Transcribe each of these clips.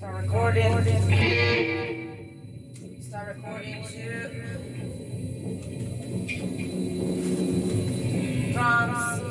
Start recording. Start recording. Shoot. Drums.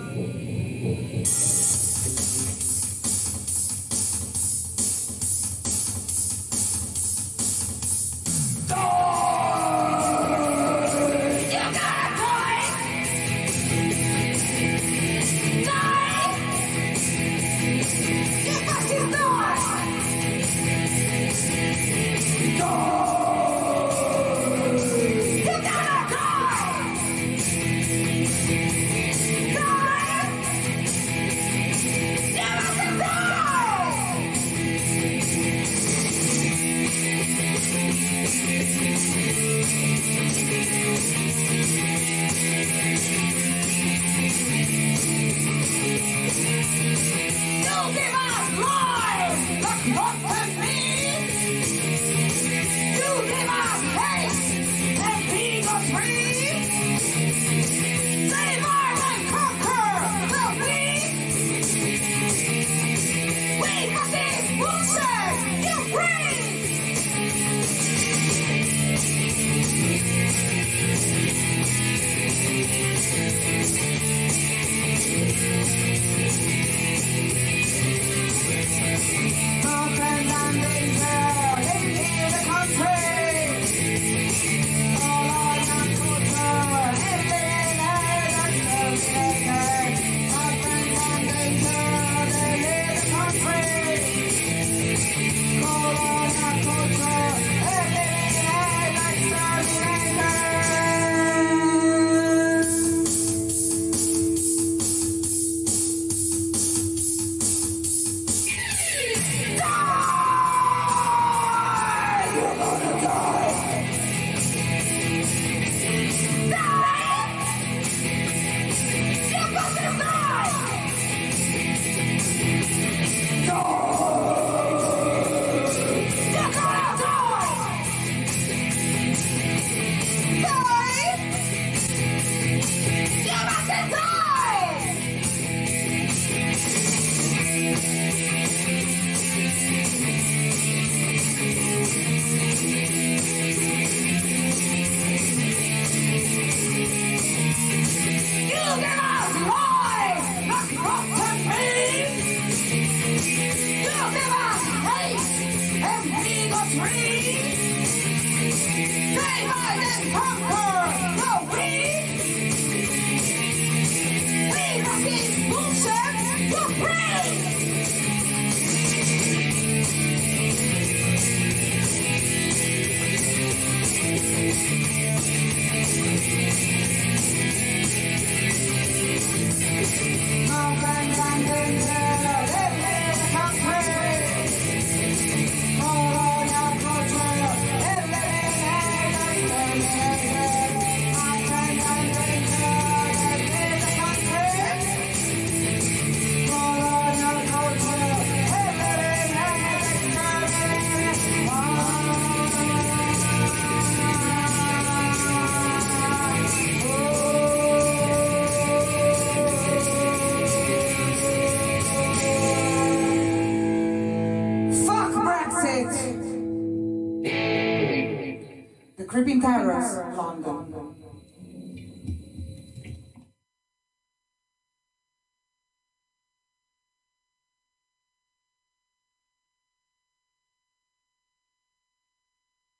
Creeping Terrors, London.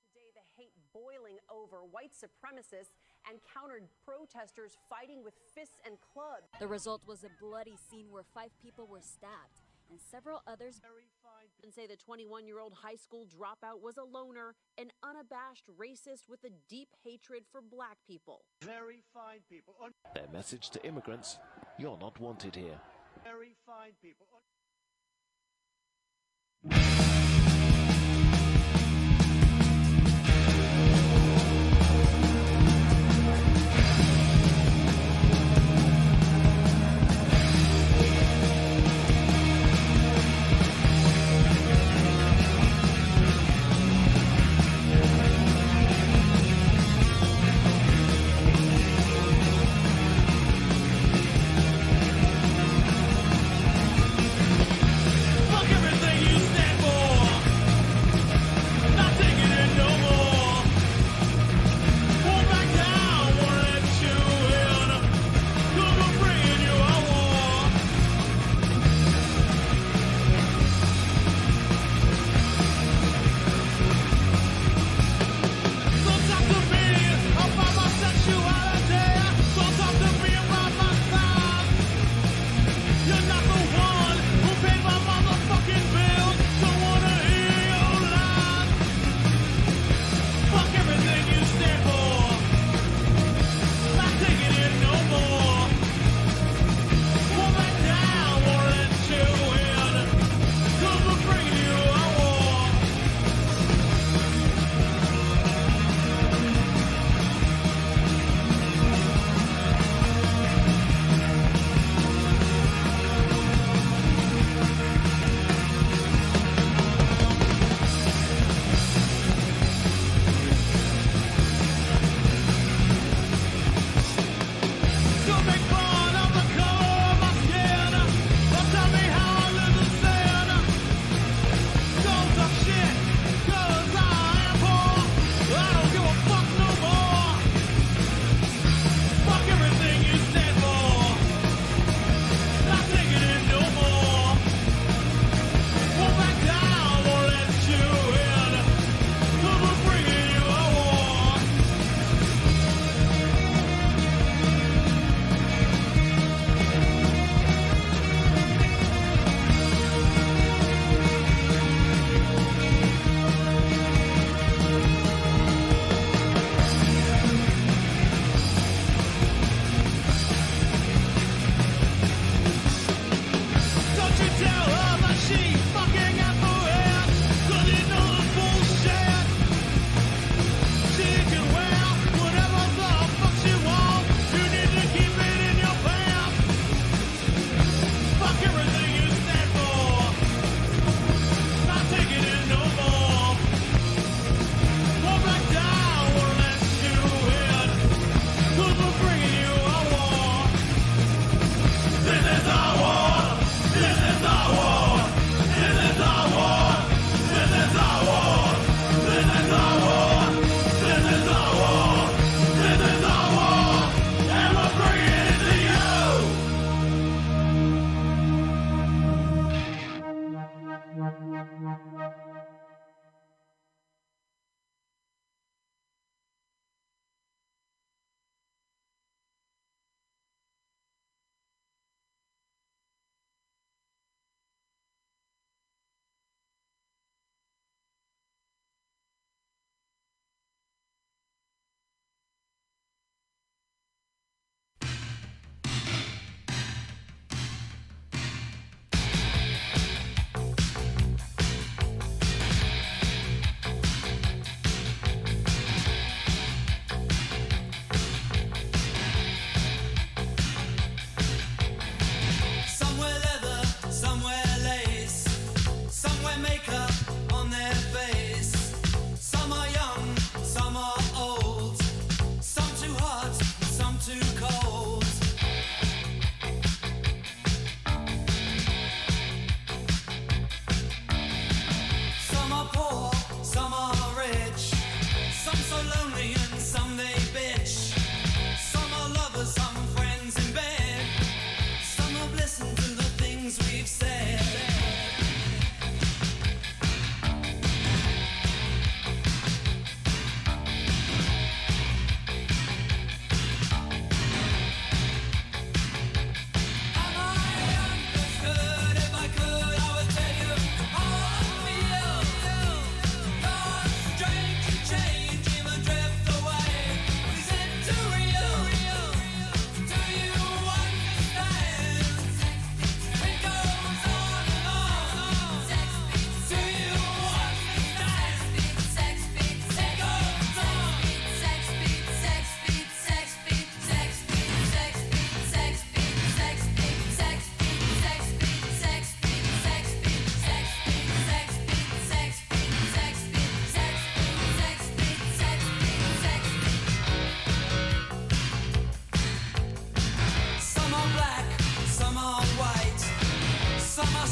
Today, the hate boiling over, white supremacists and countered protesters fighting with fists and clubs. The result was a bloody scene where 5 people were stabbed and several others and say the 21-year-old high school dropout was a loner, an unabashed racist with a deep hatred for black people. Very fine people. Their message to immigrants: you're not wanted here. Very fine people.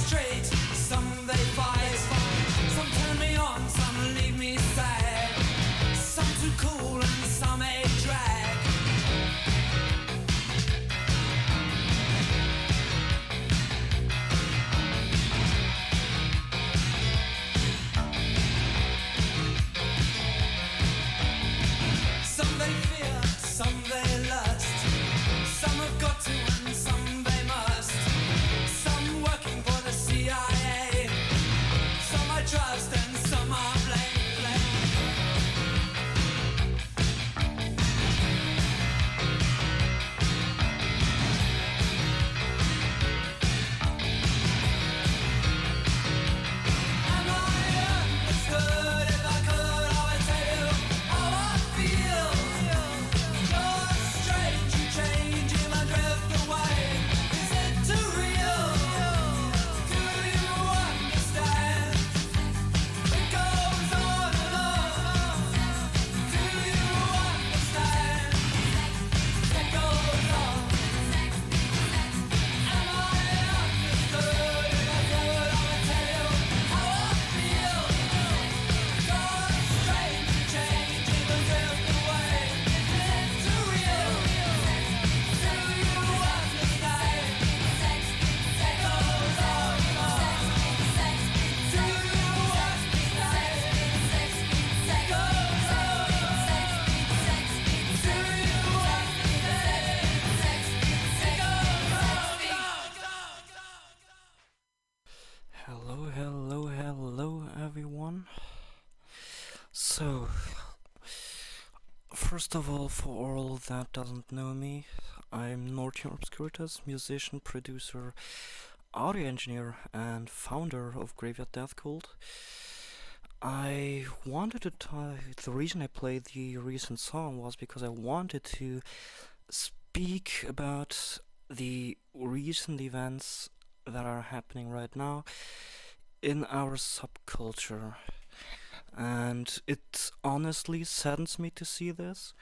straight, some they fight. Some turn me on, some leave me sad. Some too cool and some a drag. Some they fear, some they lust. Some have got to and some they must. Some working for the CIA. Some I trust and some I blame. And I understood if I could, I would tell you how I feel. You're strange, you change, you might drift away. Is it too real? Do you understand? It goes on and on. Do you understand? It goes on. And I understood if I could, I would tell you how I feel. You're strange, you change, even drift away. Is it too real? Do you understand? It goes on and on. Do you understand? It goes on and on. Do you understand? It goes on. Hello, everyone. So, first of all, for all that doesn't know me, I'm Norton Obscuritas, musician, producer, audio engineer, and founder of Death Cvlt. I wanted to the reason I played the recent song was because I wanted to speak about the recent events that are happening right now in our subculture. And it honestly saddens me to see this,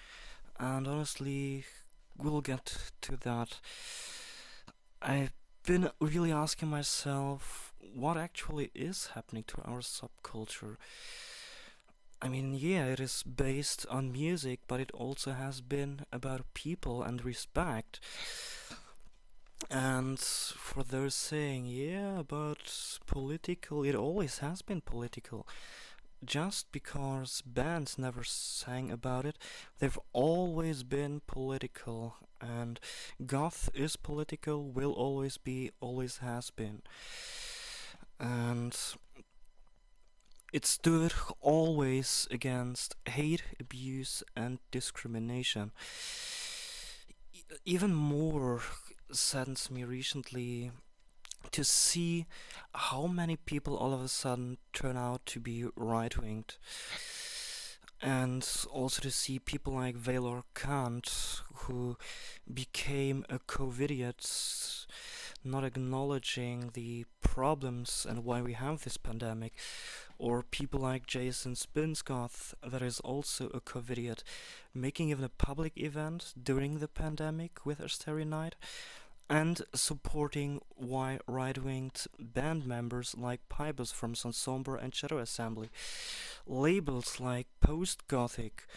and honestly, we'll get to that. I've been really asking myself what actually is happening to our subculture. I mean, yeah, it is based on music, but it also has been about people and respect. And for those saying, yeah, but political, it always has been political. Just because bands never sang about it, they've always been political. And goth is political, will always be, always has been. And it stood always against hate, abuse, and discrimination. Even more saddens me recently to see how many people all of a sudden turn out to be right-winged. And also to see people like Valor Kant, who became a COVIDiot, not acknowledging the problems and why we have this pandemic. Or people like Jason Spinsgoth, that is also a COVIDiot, making even a public event during the pandemic with a Starry Night, and supporting why right-winged band members like Pybus from Somber and Shadow Assembly. Labels like post-gothic,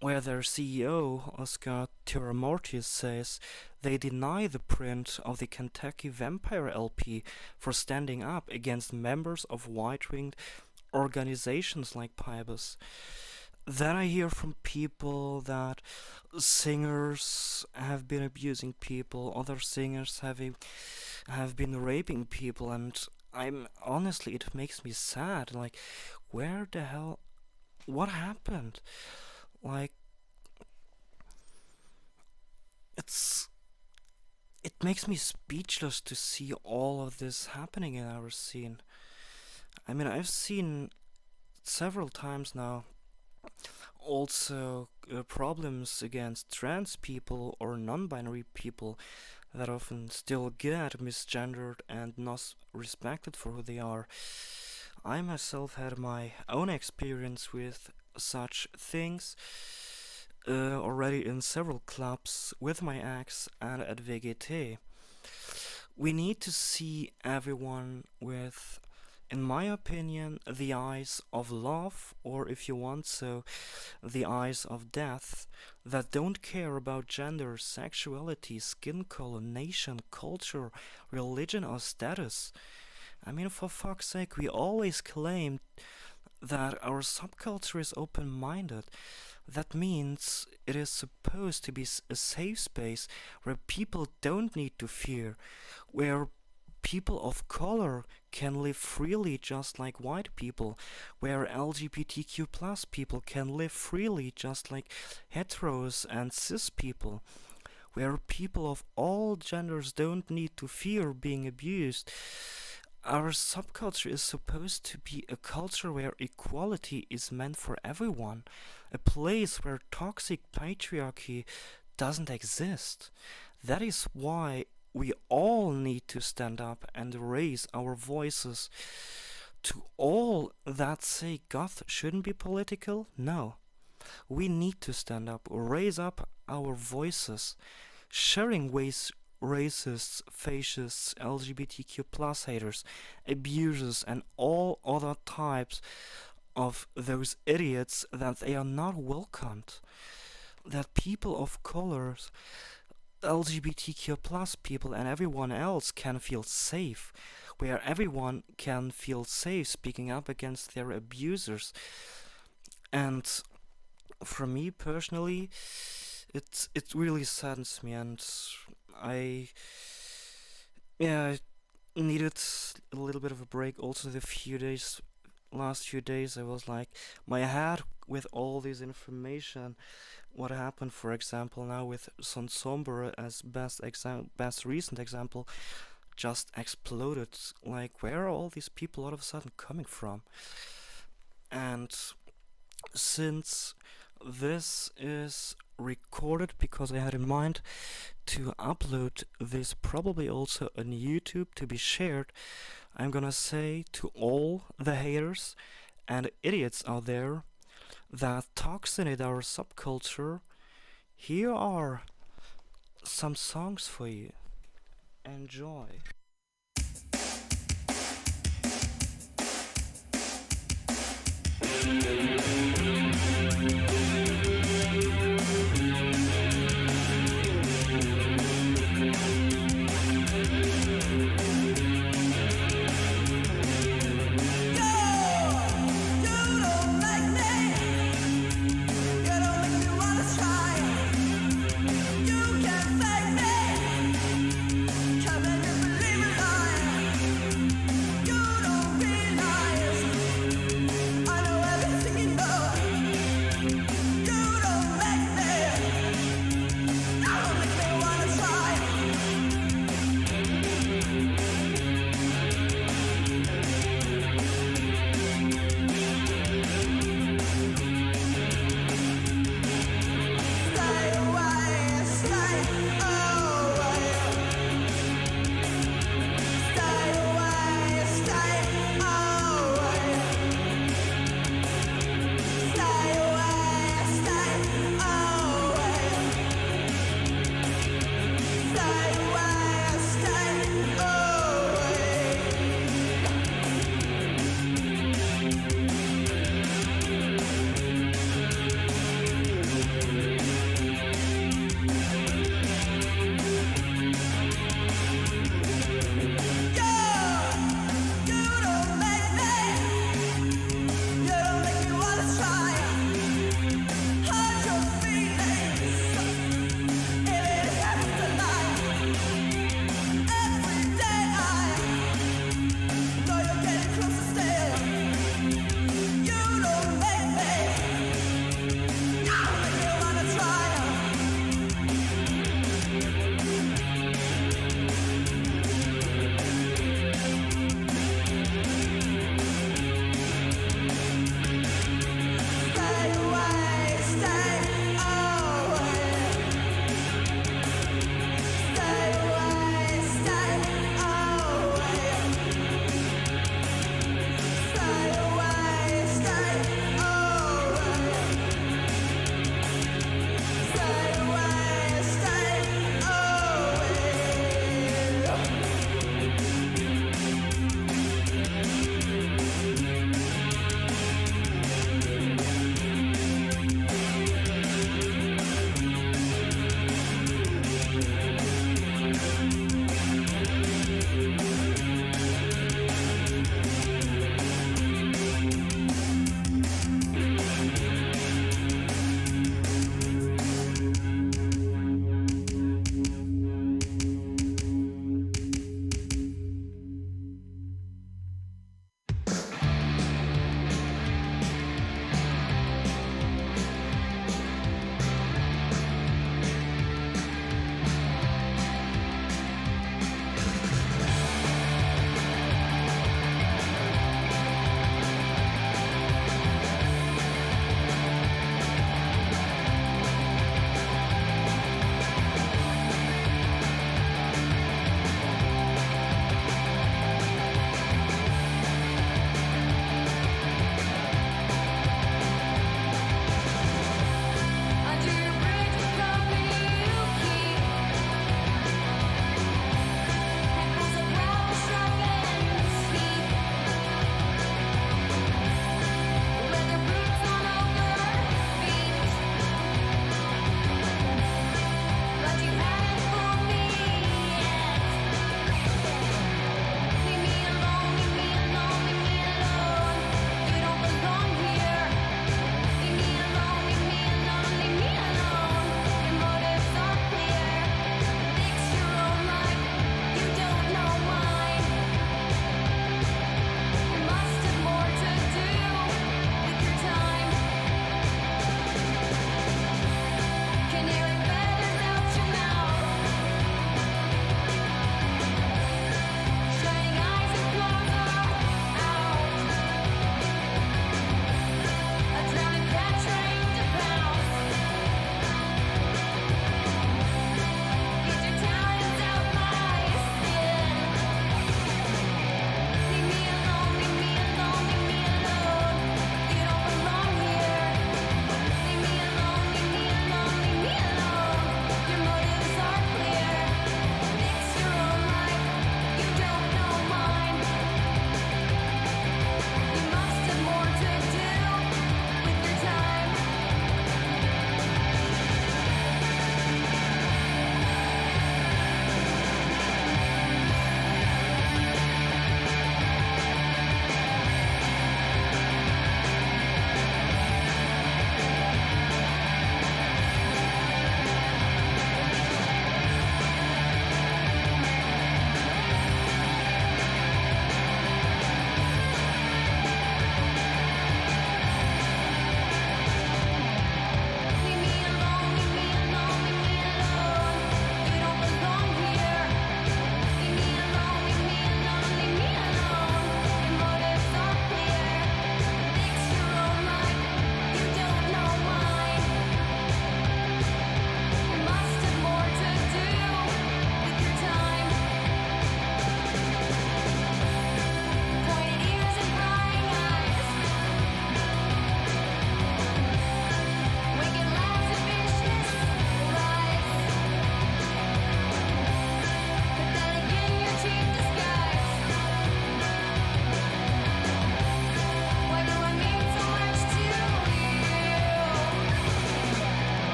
where their CEO, Oscar Tiramortis, says they deny the print of the Kentucky Vampire LP for standing up against members of right-winged organizations like Pybus. Then I hear from people that singers have been abusing people, other singers have been raping people, and I'm honestly, it makes me sad. Like, where the hell, what happened? Like, it makes me speechless to see all of this happening in our scene. I mean, I've seen several times now also problems against trans people or non-binary people that often still get misgendered and not respected for who they are. I myself had my own experience with such things already in several clubs with my ex and at VGT. We need to see everyone with, in my opinion, the eyes of love, or if you want so, the eyes of death, that don't care about gender, sexuality, skin color, nation, culture, religion, or status. I mean, for fuck's sake, we always claim that our subculture is open-minded. That means it is supposed to be a safe space where people don't need to fear, where people of color can live freely just like white people, where LGBTQ plus people can live freely just like heteros and cis people, where people of all genders don't need to fear being abused. Our subculture is supposed to be a culture where equality is meant for everyone, a place where toxic patriarchy doesn't exist. That is why we all need to stand up and raise our voices. To all that say goth shouldn't be political, no. We need to stand up, raise up our voices, sharing ways racists, fascists, LGBTQ plus haters, abusers, and all other types of those idiots, that they are not welcomed. That people of colors, LGBTQ plus people, and everyone else can feel safe, where everyone can feel safe speaking up against their abusers. And for me personally, it really saddens me, and I needed a little bit of a break. Also, last few days, I was like, my head with all this information. What happened, for example, now with Son Sombre as best recent example, just exploded. Like, where are all these people all of a sudden coming from? And since this is recorded, because I had in mind to upload this probably also on YouTube to be shared, I'm gonna say to all the haters and idiots out there that toxinate our subculture, here are some songs for you. Enjoy.